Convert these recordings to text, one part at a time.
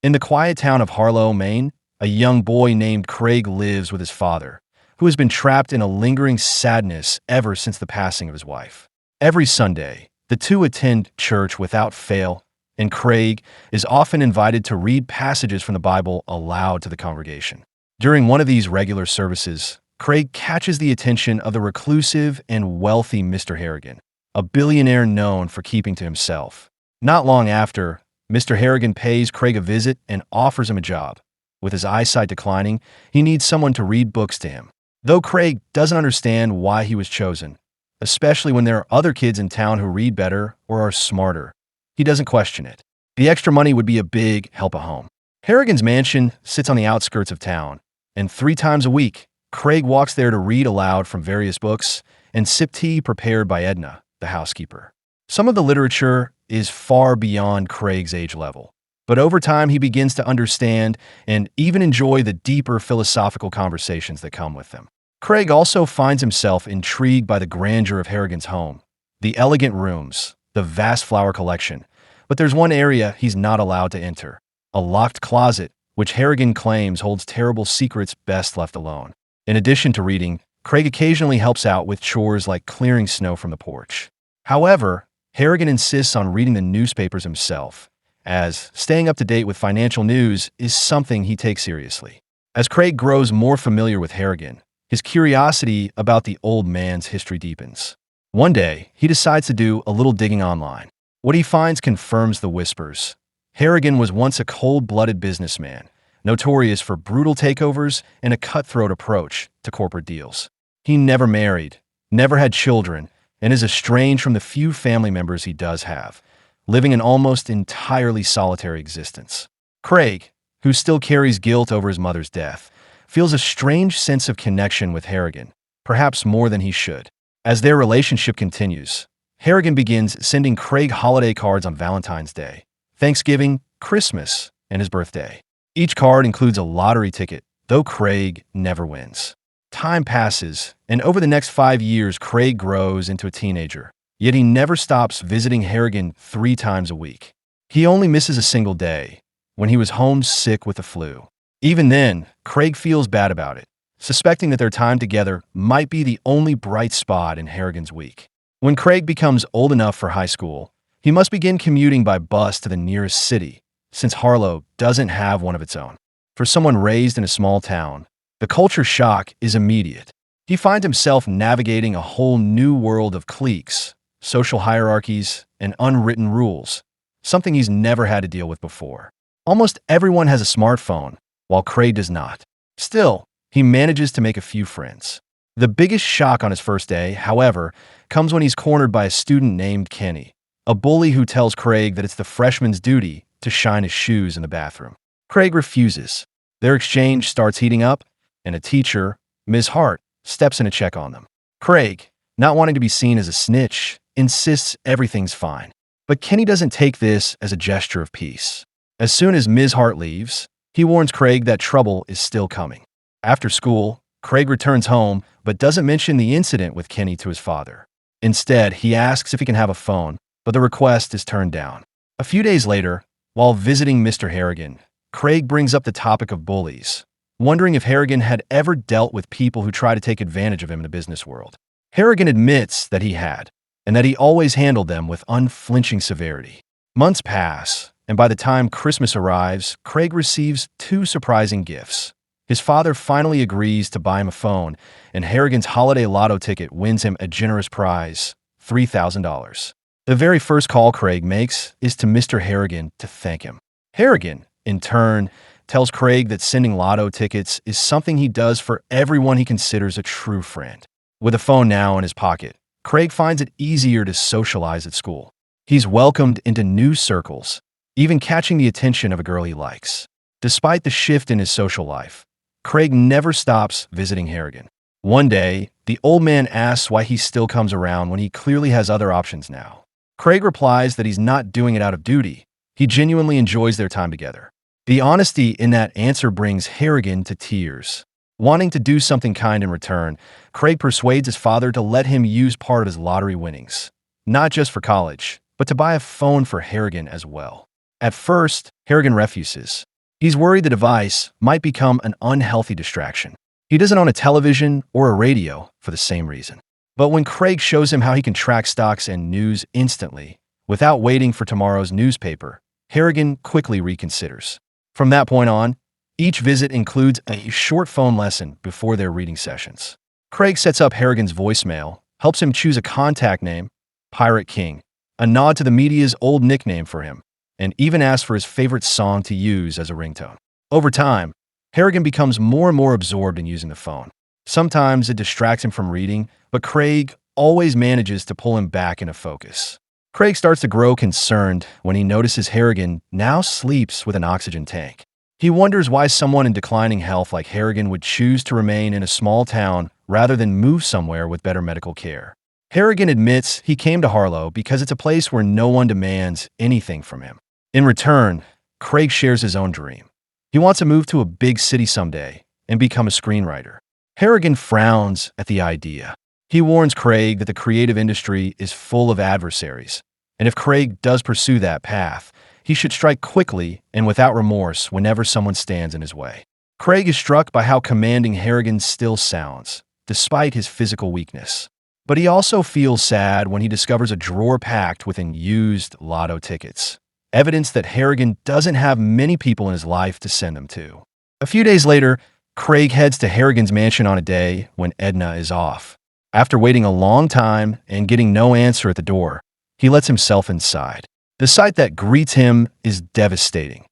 In the quiet town of Harlow, Maine, a young boy named Craig lives with his father, who has been trapped in a lingering sadness ever since the passing of his wife. Every Sunday, the two attend church without fail, and Craig is often invited to read passages from the Bible aloud to the congregation. During one of these regular services, Craig catches the attention of the reclusive and wealthy Mr. Harrigan, a billionaire known for keeping to himself. Not long after, Mr. Harrigan pays Craig a visit and offers him a job. With his eyesight declining, he needs someone to read books to him. Though Craig doesn't understand why he was chosen, especially when there are other kids in town who read better or are smarter, he doesn't question it. The extra money would be a big help at home. Harrigan's mansion sits on the outskirts of town, and 3 times a week, Craig walks there to read aloud from various books and sip tea prepared by Edna, the housekeeper. Some of the literature is far beyond Craig's age level, but over time he begins to understand and even enjoy the deeper philosophical conversations that come with them. Craig also finds himself intrigued by the grandeur of Harrigan's home, the elegant rooms, the vast flower collection, but there's one area he's not allowed to enter, a locked closet which Harrigan claims holds terrible secrets best left alone. In addition to reading, Craig occasionally helps out with chores like clearing snow from the porch. However, Harrigan insists on reading the newspapers himself, as staying up to date with financial news is something he takes seriously. As Craig grows more familiar with Harrigan, his curiosity about the old man's history deepens. One day, he decides to do a little digging online. What he finds confirms the whispers. Harrigan was once a cold-blooded businessman, notorious for brutal takeovers and a cutthroat approach to corporate deals. He never married, never had children, and is estranged from the few family members he does have, living an almost entirely solitary existence. Craig, who still carries guilt over his mother's death, feels a strange sense of connection with Harrigan, perhaps more than he should. As their relationship continues, Harrigan begins sending Craig holiday cards on Valentine's Day, Thanksgiving, Christmas, and his birthday. Each card includes a lottery ticket, though Craig never wins. Time passes, and over the next 5 years, Craig grows into a teenager. Yet he never stops visiting Harrigan 3 times a week. He only misses a single day, when he was homesick with the flu. Even then, Craig feels bad about it, suspecting that their time together might be the only bright spot in Harrigan's week. When Craig becomes old enough for high school, he must begin commuting by bus to the nearest city, since Harlow doesn't have one of its own. For someone raised in a small town, the culture shock is immediate. He finds himself navigating a whole new world of cliques, social hierarchies, and unwritten rules, something he's never had to deal with before. Almost everyone has a smartphone, while Craig does not. Still, he manages to make a few friends. The biggest shock on his first day, however, comes when he's cornered by a student named Kenny, a bully who tells Craig that it's the freshman's duty to shine his shoes in the bathroom. Craig refuses. Their exchange starts heating up, and a teacher, Ms. Hart, steps in to check on them. Craig, not wanting to be seen as a snitch, insists everything's fine. But Kenny doesn't take this as a gesture of peace. As soon as Ms. Hart leaves, he warns Craig that trouble is still coming. After school, Craig returns home but doesn't mention the incident with Kenny to his father. Instead, he asks if he can have a phone, but the request is turned down. A few days later, while visiting Mr. Harrigan, Craig brings up the topic of bullies, wondering if Harrigan had ever dealt with people who try to take advantage of him in the business world. Harrigan admits that he had, and that he always handled them with unflinching severity. Months pass, and by the time Christmas arrives, Craig receives 2 surprising gifts. His father finally agrees to buy him a phone, and Harrigan's holiday lotto ticket wins him a generous prize, $3,000. The very first call Craig makes is to Mr. Harrigan to thank him. Harrigan, in turn, tells Craig that sending lotto tickets is something he does for everyone he considers a true friend. With a phone now in his pocket, Craig finds it easier to socialize at school. He's welcomed into new circles, even catching the attention of a girl he likes. Despite the shift in his social life, Craig never stops visiting Harrigan. One day, the old man asks why he still comes around when he clearly has other options now. Craig replies that he's not doing it out of duty. He genuinely enjoys their time together. The honesty in that answer brings Harrigan to tears. Wanting to do something kind in return, Craig persuades his father to let him use part of his lottery winnings, not just for college, but to buy a phone for Harrigan as well. At first, Harrigan refuses, He's worried the device might become an unhealthy distraction. He doesn't own a television or a radio for the same reason. But when Craig shows him how he can track stocks and news instantly, without waiting for tomorrow's newspaper, Harrigan quickly reconsiders. From that point on, each visit includes a short phone lesson before their reading sessions. Craig sets up Harrigan's voicemail, helps him choose a contact name, Pirate King, a nod to the media's old nickname for him, and even asks for his favorite song to use as a ringtone. Over time, Harrigan becomes more and more absorbed in using the phone. Sometimes it distracts him from reading, but Craig always manages to pull him back into focus. Craig starts to grow concerned when he notices Harrigan now sleeps with an oxygen tank. He wonders why someone in declining health like Harrigan would choose to remain in a small town rather than move somewhere with better medical care. Harrigan admits he came to Harlow because it's a place where no one demands anything from him. In return, Craig shares his own dream. He wants to move to a big city someday and become a screenwriter. Harrigan frowns at the idea. He warns Craig that the creative industry is full of adversaries, and if Craig does pursue that path, he should strike quickly and without remorse whenever someone stands in his way. Craig is struck by how commanding Harrigan still sounds, despite his physical weakness. But he also feels sad when he discovers a drawer packed with used lotto tickets, evidence that Harrigan doesn't have many people in his life to send them to. A few days later, Craig heads to Harrigan's mansion on a day when Edna is off. After waiting a long time and getting no answer at the door, he lets himself inside. The sight that greets him is devastating.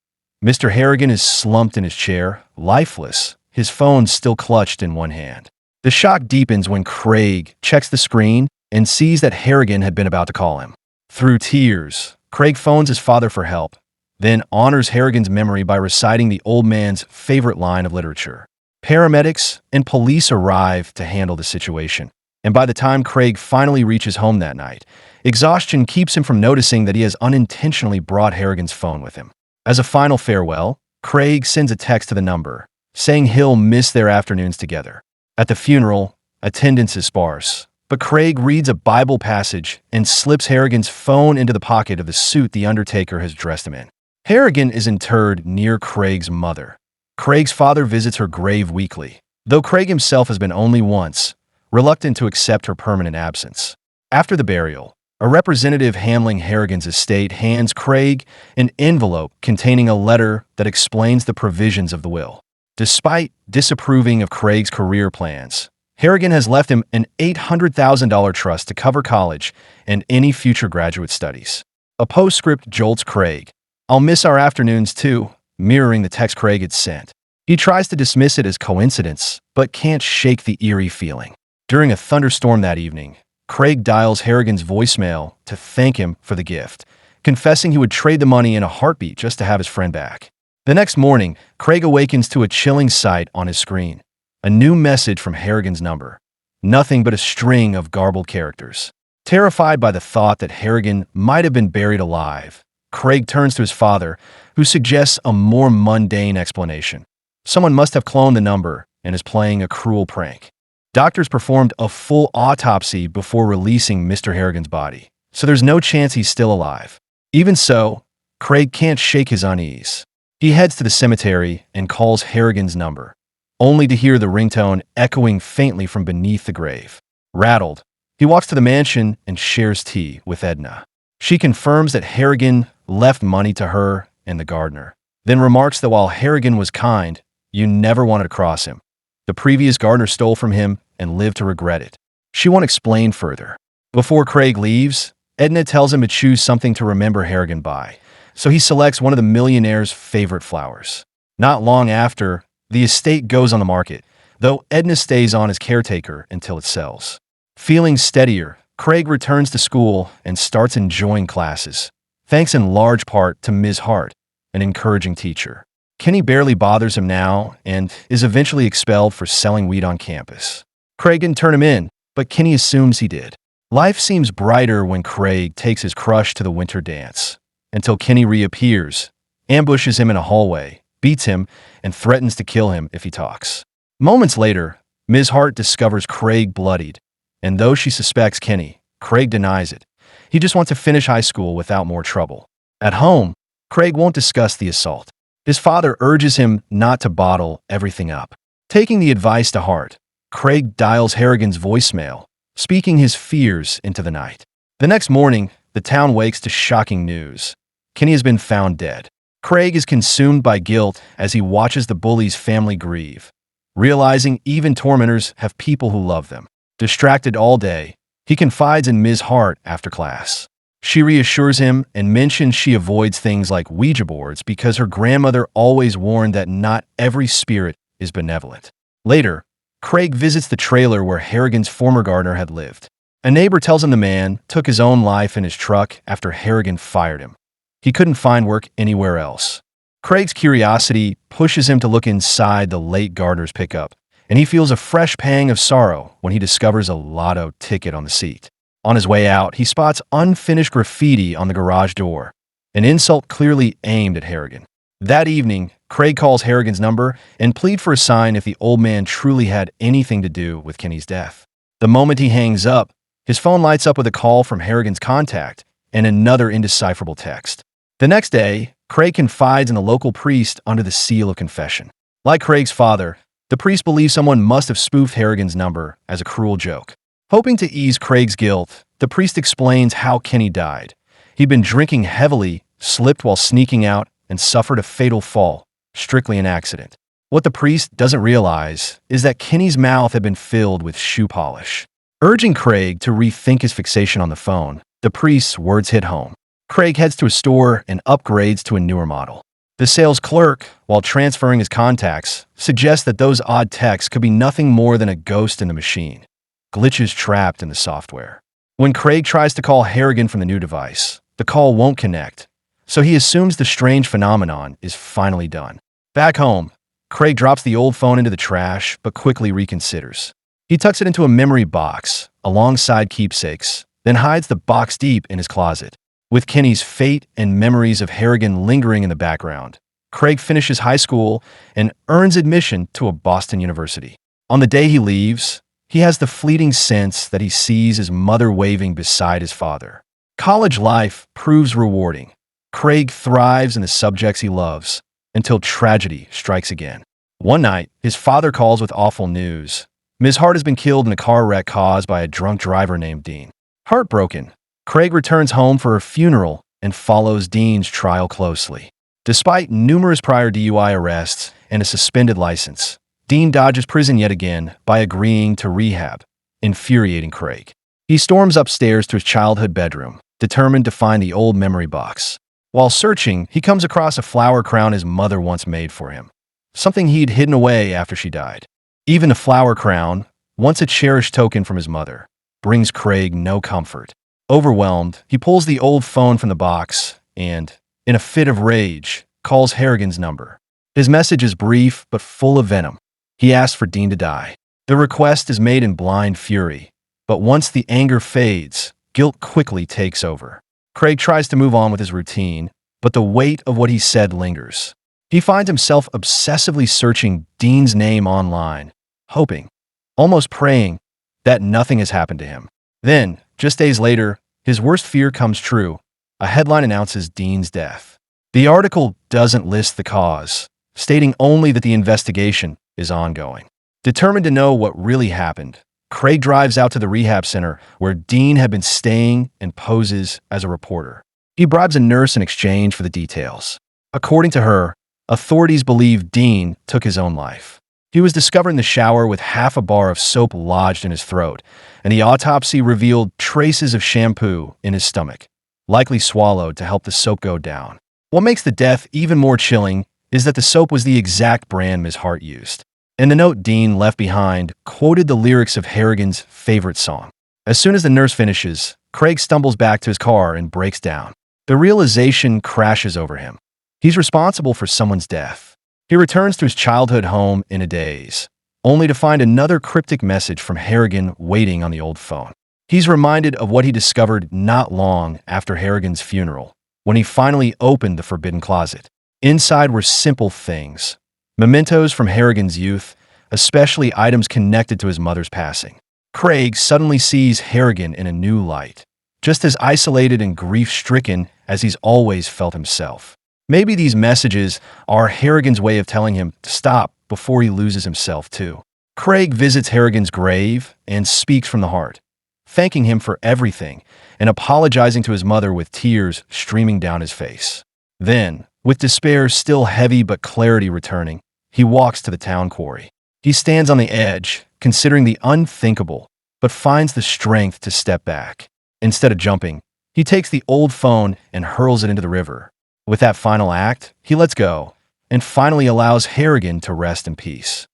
Mr. Harrigan is slumped in his chair, lifeless, his phone still clutched in one hand. The shock deepens when Craig checks the screen and sees that Harrigan had been about to call him. Through tears, Craig phones his father for help, then honors Harrigan's memory by reciting the old man's favorite line of literature. Paramedics and police arrive to handle the situation, and by the time Craig finally reaches home that night, exhaustion keeps him from noticing that he has unintentionally brought Harrigan's phone with him. As a final farewell, Craig sends a text to the number, saying he'll miss their afternoons together. At the funeral, attendance is sparse, but Craig reads a Bible passage and slips Harrigan's phone into the pocket of the suit the undertaker has dressed him in. Harrigan is interred near Craig's mother. Craig's father visits her grave weekly, though Craig himself has been only once, reluctant to accept her permanent absence. After the burial, a representative handling Harrigan's estate hands Craig an envelope containing a letter that explains the provisions of the will. Despite disapproving of Craig's career plans, Harrigan has left him an $800,000 trust to cover college and any future graduate studies. A postscript jolts Craig. "I'll miss our afternoons too," mirroring the text Craig had sent. He tries to dismiss it as coincidence, but can't shake the eerie feeling. During a thunderstorm that evening, Craig dials Harrigan's voicemail to thank him for the gift, confessing he would trade the money in a heartbeat just to have his friend back. The next morning, Craig awakens to a chilling sight on his screen. A new message from Harrigan's number. Nothing but a string of garbled characters. Terrified by the thought that Harrigan might have been buried alive, Craig turns to his father, who suggests a more mundane explanation. Someone must have cloned the number and is playing a cruel prank. Doctors performed a full autopsy before releasing Mr. Harrigan's body, so there's no chance he's still alive. Even so, Craig can't shake his unease. He heads to the cemetery and calls Harrigan's number, only to hear the ringtone echoing faintly from beneath the grave. Rattled, he walks to the mansion and shares tea with Edna. She confirms that Harrigan left money to her and the gardener, then remarks that while Harrigan was kind, you never wanted to cross him. The previous gardener stole from him and lived to regret it. She won't explain further. Before Craig leaves, Edna tells him to choose something to remember Harrigan by, so he selects one of the millionaire's favorite flowers. Not long after, the estate goes on the market, though Edna stays on as caretaker until it sells. Feeling steadier, Craig returns to school and starts enjoying classes, thanks in large part to Ms. Hart, an encouraging teacher. Kenny barely bothers him now and is eventually expelled for selling weed on campus. Craig didn't turn him in, but Kenny assumes he did. Life seems brighter when Craig takes his crush to the winter dance, until Kenny reappears, ambushes him in a hallway, beats him, and threatens to kill him if he talks. Moments later, Ms. Hart discovers Craig bloodied, and though she suspects Kenny, Craig denies it. He just wants to finish high school without more trouble. At home, Craig won't discuss the assault. His father urges him not to bottle everything up. Taking the advice to heart, Craig dials Harrigan's voicemail, speaking his fears into the night. The next morning, the town wakes to shocking news. Kenny has been found dead. Craig is consumed by guilt as he watches the bully's family grieve, realizing even tormentors have people who love them. Distracted all day, he confides in Ms. Hart after class. She reassures him and mentions she avoids things like Ouija boards because her grandmother always warned that not every spirit is benevolent. Later, Craig visits the trailer where Harrigan's former gardener had lived. A neighbor tells him the man took his own life in his truck after Harrigan fired him. He couldn't find work anywhere else. Craig's curiosity pushes him to look inside the late gardener's pickup, and he feels a fresh pang of sorrow when he discovers a lotto ticket on the seat. On his way out, he spots unfinished graffiti on the garage door, an insult clearly aimed at Harrigan. That evening, Craig calls Harrigan's number and pleads for a sign if the old man truly had anything to do with Kenny's death. The moment he hangs up, his phone lights up with a call from Harrigan's contact and another indecipherable text. The next day, Craig confides in the local priest under the seal of confession. Like Craig's father, the priest believes someone must have spoofed Harrigan's number as a cruel joke. Hoping to ease Craig's guilt, the priest explains how Kenny died. He'd been drinking heavily, slipped while sneaking out, and suffered a fatal fall, strictly an accident. What the priest doesn't realize is that Kenny's mouth had been filled with shoe polish. Urging Craig to rethink his fixation on the phone, the priest's words hit home. Craig heads to a store and upgrades to a newer model. The sales clerk, while transferring his contacts, suggests that those odd texts could be nothing more than a ghost in the machine, glitches trapped in the software. When Craig tries to call Harrigan from the new device, the call won't connect, so he assumes the strange phenomenon is finally done. Back home, Craig drops the old phone into the trash but quickly reconsiders. He tucks it into a memory box alongside keepsakes, then hides the box deep in his closet. With Kenny's fate and memories of Harrigan lingering in the background, Craig finishes high school and earns admission to a Boston university. On the day he leaves, he has the fleeting sense that he sees his mother waving beside his father. College life proves rewarding. Craig thrives in the subjects he loves until tragedy strikes again. One night, his father calls with awful news. Ms. Hart has been killed in a car wreck caused by a drunk driver named Dean. Heartbroken, Craig returns home for a funeral and follows Dean's trial closely. Despite numerous prior DUI arrests and a suspended license, Dean dodges prison yet again by agreeing to rehab, infuriating Craig. He storms upstairs to his childhood bedroom, determined to find the old memory box. While searching, he comes across a flower crown his mother once made for him, something he'd hidden away after she died. Even the flower crown, once a cherished token from his mother, brings Craig no comfort. Overwhelmed, he pulls the old phone from the box and, in a fit of rage, calls Harrigan's number. His message is brief but full of venom. He asks for Dean to die. The request is made in blind fury, but once the anger fades, guilt quickly takes over. Craig tries to move on with his routine, but the weight of what he said lingers. He finds himself obsessively searching Dean's name online, hoping, almost praying, that nothing has happened to him. Then, just days later, his worst fear comes true. A headline announces Dean's death. The article doesn't list the cause, stating only that the investigation is ongoing. Determined to know what really happened, Craig drives out to the rehab center where Dean had been staying and poses as a reporter. He bribes a nurse in exchange for the details. According to her, authorities believe Dean took his own life. He was discovered in the shower with half a bar of soap lodged in his throat, and the autopsy revealed traces of shampoo in his stomach, likely swallowed to help the soap go down. What makes the death even more chilling is that the soap was the exact brand Ms. Hart used. And the note Dean left behind quoted the lyrics of Harrigan's favorite song. As soon as the nurse finishes, Craig stumbles back to his car and breaks down. The realization crashes over him. He's responsible for someone's death. He returns to his childhood home in a daze, only to find another cryptic message from Harrigan waiting on the old phone. He's reminded of what he discovered not long after Harrigan's funeral, when he finally opened the forbidden closet. Inside were simple things, mementos from Harrigan's youth, especially items connected to his mother's passing. Craig suddenly sees Harrigan in a new light, just as isolated and grief-stricken as he's always felt himself. Maybe these messages are Harrigan's way of telling him to stop before he loses himself, too. Craig visits Harrigan's grave and speaks from the heart, thanking him for everything and apologizing to his mother with tears streaming down his face. Then, with despair still heavy but clarity returning, he walks to the town quarry. He stands on the edge, considering the unthinkable, but finds the strength to step back. Instead of jumping, he takes the old phone and hurls it into the river. With that final act, he lets go and finally allows Harrigan to rest in peace.